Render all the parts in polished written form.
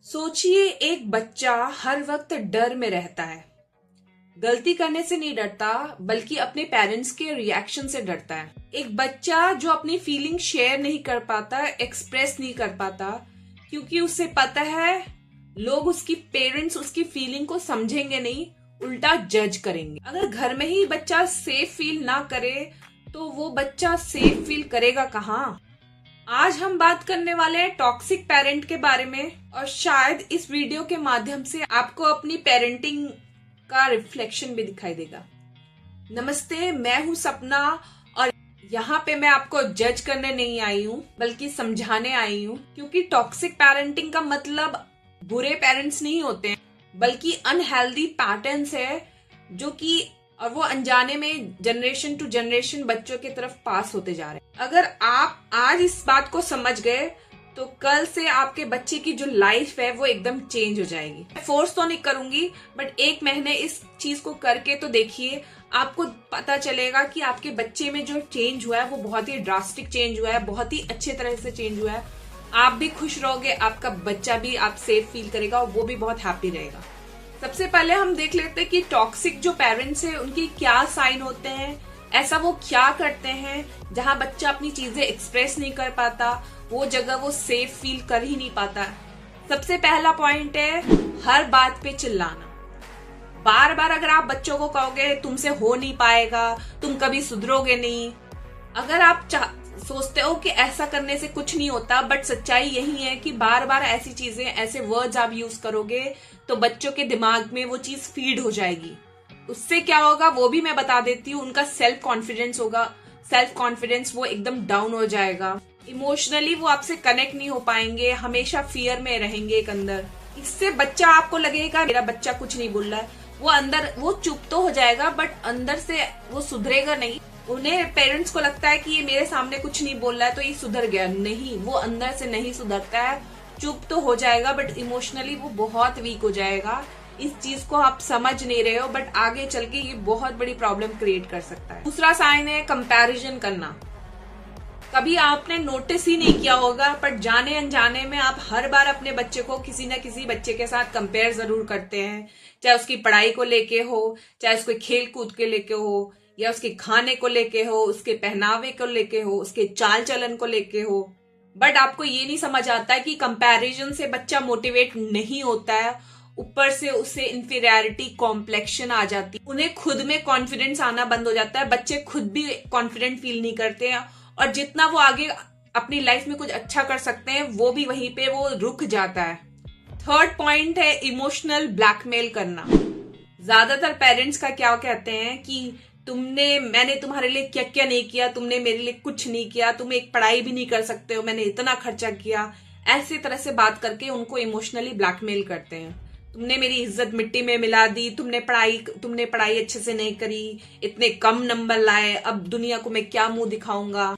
सोचिए, एक बच्चा हर वक्त डर में रहता है। गलती करने से नहीं डरता, बल्कि अपने पेरेंट्स के रिएक्शन से डरता है। एक बच्चा जो अपनी फीलिंग शेयर नहीं कर पाता, एक्सप्रेस नहीं कर पाता, क्योंकि उसे पता है लोग उसकी पेरेंट्स उसकी फीलिंग को समझेंगे नहीं, उल्टा जज करेंगे। अगर घर में ही बच्चा सेफ फील ना करे तो वो बच्चा सेफ फील करेगा कहाँ। आज हम बात करने वाले हैं टॉक्सिक पेरेंट के बारे में, और शायद इस वीडियो के माध्यम से आपको अपनी पेरेंटिंग का रिफ्लेक्शन भी दिखाई देगा। नमस्ते, मैं हूं सपना, और यहाँ पे मैं आपको जज करने नहीं आई हूँ, बल्कि समझाने आई हूँ। क्योंकि टॉक्सिक पेरेंटिंग का मतलब बुरे पेरेंट्स नहीं होते हैं, बल्कि अनहेल्दी पैटर्न्स है जो कि और वो अनजाने में जनरेशन टू जनरेशन बच्चों की तरफ पास होते जा रहे हैं। अगर आप आज इस बात को समझ गए तो कल से आपके बच्चे की जो लाइफ है वो एकदम चेंज हो जाएगी। फोर्स तो नहीं करूंगी, बट एक महीने इस चीज को करके तो देखिए, आपको पता चलेगा कि आपके बच्चे में जो चेंज हुआ है वो बहुत ही ड्रास्टिक चेंज हुआ है, बहुत ही अच्छे तरह से चेंज हुआ है। आप भी खुश रहोगे, आपका बच्चा भी आप सेफ फील करेगा और वो भी बहुत हैप्पी रहेगा। सबसे पहले हम देख लेते हैं कि टॉक्सिक जो पेरेंट्स हैं उनकी क्या साइन होते हैं, ऐसा वो क्या करते हैं जहां बच्चा अपनी चीजें एक्सप्रेस नहीं कर पाता, वो जगह वो सेफ फील कर ही नहीं पाता। सबसे पहला पॉइंट है हर बात पे चिल्लाना। बार बार अगर आप बच्चों को कहोगे तुमसे हो नहीं पाएगा, तुम कभी सुधरोगे नहीं, अगर आप सोचते हो कि ऐसा करने से कुछ नहीं होता, बट सच्चाई यही है कि बार बार ऐसी चीजें, ऐसे वर्ड्स आप यूज करोगे तो बच्चों के दिमाग में वो चीज फीड हो जाएगी। उससे क्या होगा वो भी मैं बता देती हूँ, उनका सेल्फ कॉन्फिडेंस होगा, सेल्फ कॉन्फिडेंस वो एकदम डाउन हो जाएगा। इमोशनली वो आपसे कनेक्ट नहीं हो पाएंगे, हमेशा फियर में रहेंगे एक अंदर। इससे बच्चा, आपको लगेगा मेरा बच्चा कुछ नहीं बोल रहा है, वो अंदर वो चुप तो हो जाएगा, बट अंदर से वो सुधरेगा नहीं। उन्हें पेरेंट्स को लगता है कि ये मेरे सामने कुछ नहीं बोल रहा है तो ये सुधर गया, नहीं, वो अंदर से नहीं सुधरता है। चुप तो हो जाएगा, बट इमोशनली वो बहुत वीक हो जाएगा। इस चीज को आप समझ नहीं रहे हो, बट आगे चल के ये बहुत बड़ी प्रॉब्लम क्रिएट कर सकता है। दूसरा साइन है कंपैरिजन करना। कभी आपने नोटिस ही नहीं किया होगा, बट जाने अनजाने में आप हर बार अपने बच्चे को किसी न किसी बच्चे के साथ कंपेयर जरूर करते हैं, चाहे उसकी पढ़ाई को लेके हो, चाहे उसके खेल कूद के लेके हो, या उसके खाने को लेके हो, उसके पहनावे को लेके हो, उसके चाल चलन को लेके हो। बट आपको ये नहीं समझ आता है कि कंपैरिजन से बच्चा मोटिवेट नहीं होता है, ऊपर से उसे इंफीरियरिटी कॉम्प्लेक्शन आ जाती है, उन्हें खुद में कॉन्फिडेंस आना बंद हो जाता है, बच्चे खुद भी कॉन्फिडेंट फील नहीं करते हैं, और जितना वो आगे अपनी लाइफ में कुछ अच्छा कर सकते हैं वो भी वहीं पे वो रुक जाता है। थर्ड पॉइंट है इमोशनल ब्लैकमेल करना। ज्यादातर पेरेंट्स का क्या कहते हैं कि मैंने तुम्हारे लिए क्या क्या नहीं किया, तुमने मेरे लिए कुछ नहीं किया, तुम एक पढ़ाई भी नहीं कर सकते हो, मैंने इतना खर्चा किया। ऐसी तरह से बात करके उनको इमोशनली ब्लैकमेल करते हैं। तुमने मेरी इज्जत मिट्टी में मिला दी, तुमने पढ़ाई अच्छे से नहीं करी, इतने कम नंबर लाए, अब दुनिया को मैं क्या मुंह दिखाऊंगा।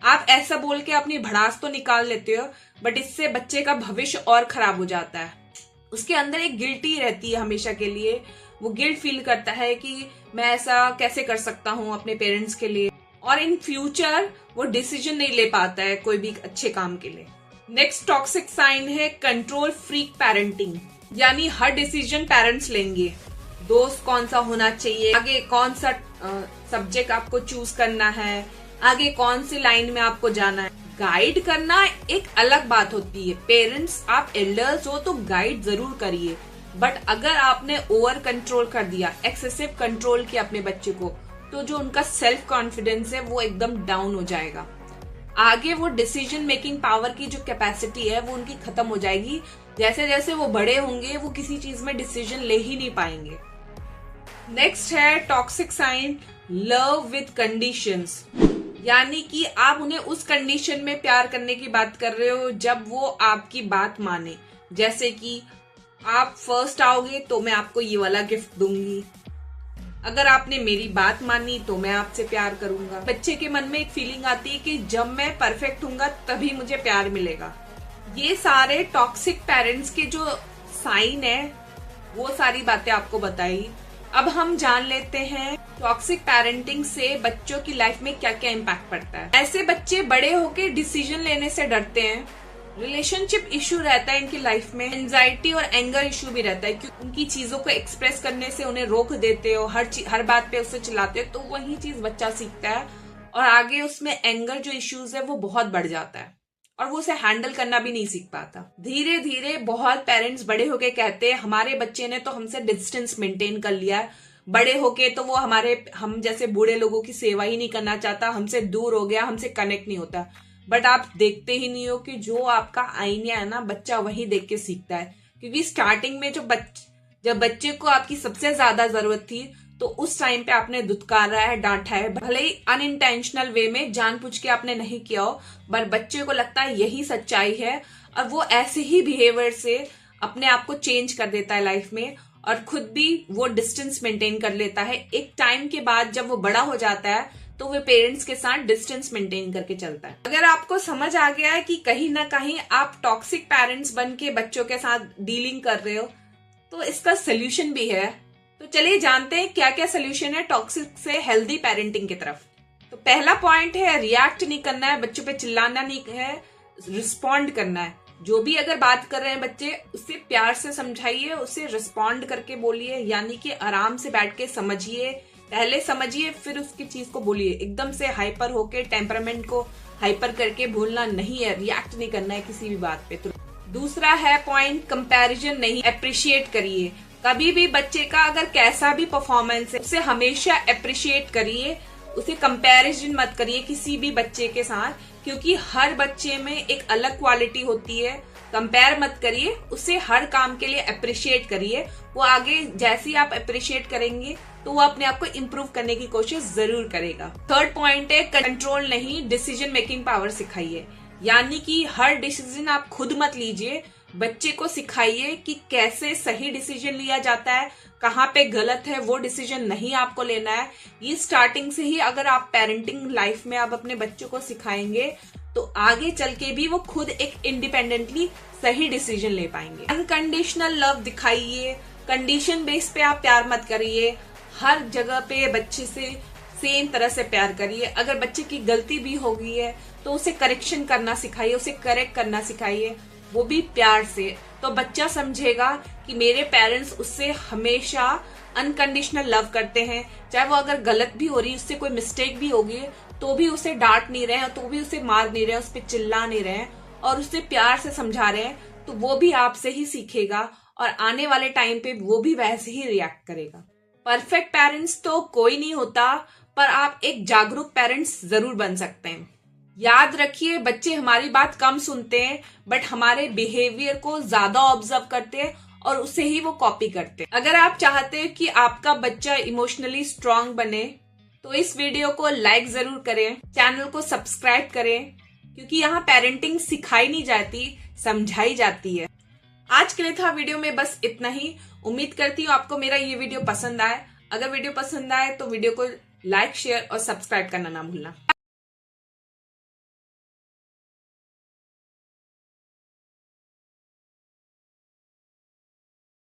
आप ऐसा बोल के अपनी भड़ास तो निकाल लेते हो, बट इससे बच्चे का भविष्य और खराब हो जाता है। उसके अंदर एक गिल्टी रहती है हमेशा के लिए, वो गिल्ट फील करता है कि मैं ऐसा कैसे कर सकता हूँ अपने पेरेंट्स के लिए, और इन फ्यूचर वो डिसीजन नहीं ले पाता है कोई भी अच्छे काम के लिए। नेक्स्ट टॉक्सिक साइन है कंट्रोल फ्रीक पेरेंटिंग, यानी हर डिसीजन पेरेंट्स लेंगे। दोस्त कौन सा होना चाहिए, आगे कौन सा सब्जेक्ट आपको चूज करना है, आगे कौन सी लाइन में आपको जाना है। गाइड करना एक अलग बात होती है, पेरेंट्स आप एल्डर्स हो तो गाइड जरूर करिए, बट अगर आपने ओवर कंट्रोल कर दिया, एक्सेसिव कंट्रोल किया अपने बच्चे को, तो जो उनका सेल्फ कॉन्फिडेंस है वो एकदम डाउन हो जाएगा। आगे वो डिसीजन मेकिंग पावर की जो कैपेसिटी है वो उनकी खत्म हो जाएगी। जैसे जैसे वो बड़े होंगे वो किसी चीज में डिसीजन ले ही नहीं पाएंगे। नेक्स्ट है toxic sign love with conditions, यानी कि आप उन्हें उस कंडीशन में प्यार करने की बात कर रहे हो जब वो आपकी बात माने। जैसे कि आप फर्स्ट आओगे तो मैं आपको ये वाला गिफ्ट दूंगी, अगर आपने मेरी बात मानी तो मैं आपसे प्यार करूंगा। बच्चे के मन में एक फीलिंग आती है कि जब मैं परफेक्ट हूंगा तभी मुझे प्यार मिलेगा। ये सारे टॉक्सिक पेरेंट्स के जो साइन है वो सारी बातें आपको बताई। अब हम जान लेते हैं टॉक्सिक पेरेंटिंग से बच्चों की लाइफ में क्या क्या इम्पैक्ट पड़ता है। ऐसे बच्चे बड़े होके डिसीजन लेने से डरते हैं, रिलेशनशिप इशू रहता है इनकी लाइफ में, एंजाइटी और एंगर इशू भी रहता है क्योंकि उनकी चीजों को एक्सप्रेस करने से उन्हें रोक देते हो, हर बात पे उससे चिल्लाते हो, तो वही चीज बच्चा सीखता है और आगे उसमें एंगर जो इश्यूज है वो बहुत बढ़ जाता है और वो उसे हैंडल करना भी नहीं सीख पाता। धीरे धीरे बहुत पेरेंट्स बड़े होके कहते हैं हमारे बच्चे ने तो हमसे डिस्टेंस मेंटेन कर लिया है, बड़े होके तो वो हम जैसे बूढ़े लोगों की सेवा ही नहीं करना चाहता, हमसे दूर हो गया, हमसे कनेक्ट नहीं होता। बट आप देखते ही नहीं हो कि जो आपका आईना है ना, बच्चा वही देख के सीखता है। क्योंकि स्टार्टिंग में जब बच्चे को आपकी सबसे ज्यादा जरूरत थी तो उस टाइम पे आपने दुत्कारा है, डांटा है, भले ही अनइंटेंशनल वे में, जानबूझ के आपने नहीं किया हो, पर बच्चे को लगता है यही सच्चाई है और वो ऐसे ही बिहेवियर से अपने आप को चेंज कर देता है लाइफ में और खुद भी वो डिस्टेंस मेंटेन कर लेता है। एक टाइम के बाद जब वो बड़ा हो जाता है तो वो पेरेंट्स के साथ डिस्टेंस मेंटेन करके चलता है। अगर आपको समझ आ गया है कि कहीं ना कहीं आप टॉक्सिक पेरेंट्स बन के बच्चों के साथ डीलिंग कर रहे हो तो इसका सोल्यूशन भी है। तो चलिए जानते हैं क्या क्या सोल्यूशन है टॉक्सिक से हेल्दी पेरेंटिंग की तरफ। तो पहला पॉइंट है रिएक्ट नहीं करना है, बच्चों पे चिल्लाना नहीं है, रिस्पॉन्ड करना है। जो भी अगर बात कर रहे हैं बच्चे उससे प्यार से समझाइए, उसे रिस्पॉन्ड करके बोलिए, यानी कि आराम से बैठ के समझिए, पहले समझिए फिर उसकी चीज को बोलिए। एकदम से हाइपर होके टेम्परामेंट को हाइपर करके बोलना नहीं है, रिएक्ट नहीं करना है किसी भी बात पे। तो दूसरा है पॉइंट कंपैरिजन नहीं, अप्रिशिएट करिए। कभी भी बच्चे का अगर कैसा भी परफॉर्मेंस है उसे हमेशा अप्रिशिएट करिए, उसे कंपैरिजन मत करिए किसी भी बच्चे के साथ, क्योंकि हर बच्चे में एक अलग क्वालिटी होती है। कंपेयर मत करिए, उसे हर काम के लिए अप्रिशिएट करिए। वो आगे जैसे ही आप अप्रिशिएट करेंगे तो वो अपने आप को इम्प्रूव करने की कोशिश जरूर करेगा। थर्ड पॉइंट है कंट्रोल नहीं, डिसीजन मेकिंग पावर सिखाइए। यानी कि हर डिसीजन आप खुद मत लीजिए, बच्चे को सिखाइए कि कैसे सही डिसीजन लिया जाता है, कहाँ पे गलत है वो डिसीजन नहीं आपको लेना है। ये स्टार्टिंग से ही अगर आप पेरेंटिंग लाइफ में आप अपने बच्चों को सिखाएंगे तो आगे चल के भी वो खुद एक इंडिपेंडेंटली सही डिसीजन ले पाएंगे। अनकंडीशनल लव दिखाइए, कंडीशन बेस पे आप प्यार मत करिए। हर जगह पे बच्चे से सेम तरह से प्यार करिए। अगर बच्चे की गलती भी हो गई है तो उसे करेक्शन करना सिखाइए, उसे करेक्ट करना सिखाइए, वो भी प्यार से। तो बच्चा समझेगा कि मेरे पेरेंट्स उससे हमेशा अनकंडीशनल लव करते हैं। चाहे वो अगर गलत भी हो रही है, उससे कोई मिस्टेक भी होगी तो भी उसे डांट नहीं रहे हैं, तो भी उसे मार नहीं रहे हैं, उस पर चिल्ला नहीं रहे हैं और उसे प्यार से समझा रहे हैं, तो वो भी आपसे ही सीखेगा और आने वाले टाइम पे वो भी वैसे ही रिएक्ट करेगा। परफेक्ट पेरेंट्स तो कोई नहीं होता, पर आप एक जागरूक पेरेंट्स जरूर बन सकते हैं। याद रखिए बच्चे हमारी बात कम सुनते हैं बट हमारे बिहेवियर को ज्यादा ऑब्जर्व करते हैं और उसे ही वो कॉपी करते हैं। अगर आप चाहते हैं कि आपका बच्चा इमोशनली स्ट्रांग बने तो इस वीडियो को लाइक जरूर करें, चैनल को सब्सक्राइब करें, क्योंकि यहाँ पेरेंटिंग सिखाई नहीं जाती, समझाई जाती है। आज के लिए था वीडियो में बस इतना ही। उम्मीद करती हूँ आपको मेरा ये वीडियो पसंद आए। अगर वीडियो पसंद आए तो वीडियो को लाइक, शेयर और सब्सक्राइब करना ना भूलना।